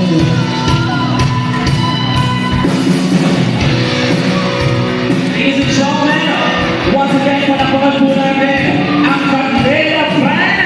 Ladies and gentlemen, once again, panapungan po natin ang Candela Band!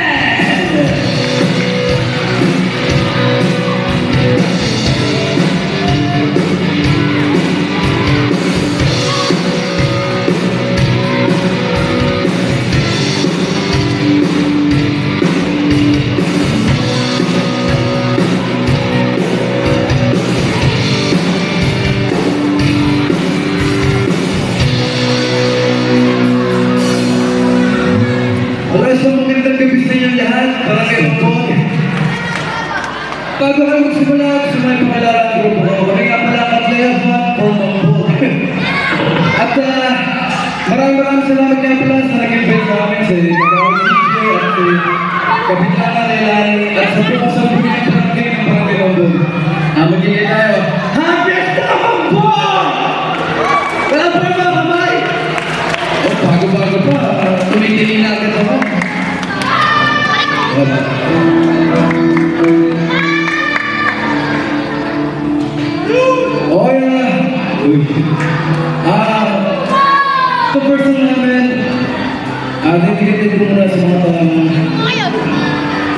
Magandang gabi sa inyo lahat, para kayo po. Bago kayo magsimula, gusto mo yung pakilala ng grupo ko. Kami nga pala ang Lefa Pomampo. At maraming salamat nga pala sa nag-invite sa amin sa Kagawad CJ at si Kapitana Leilani at sa bukas ang buhay ng Barangay ng Barangay Pombo. Magiging tayo. Happy Pombo! Wala pa mga kamay! Bago-bago pa, tumitingin natin ako. Wala. Oh yeah! Ito person namin, dedicated ko muna sa mga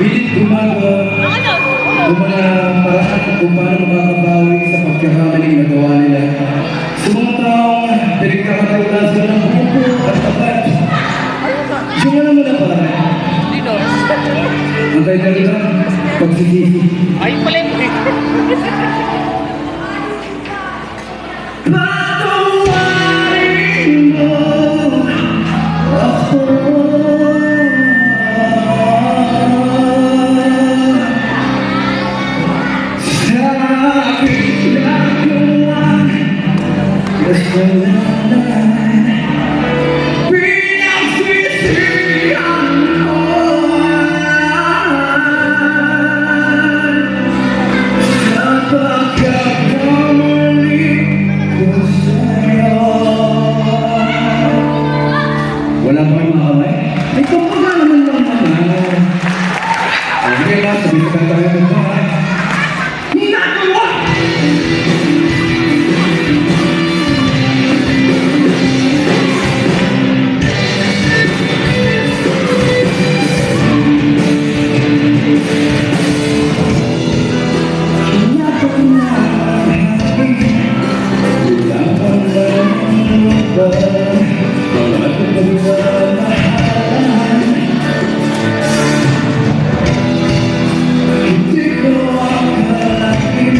pilit gumago, kung mga paraan kung paano makakabawi sa pagkakamaling nagawa nila. Sa mga taong pinagkakataulasan ng buko at tapat. Sumala mo na pala. Antay ka rin lang, pagsisisi. Ay, palit! Patawarin mo ako sa aking nagawa. Gusto naman pinagsisihan ko sa pagkakamali ko sa'yo. Wala pa yung mga kamay? May kumbaga naman lang naman. Okay lang, sabihin ka tayo ng bahay. Nagawa! Hindi ko akalain,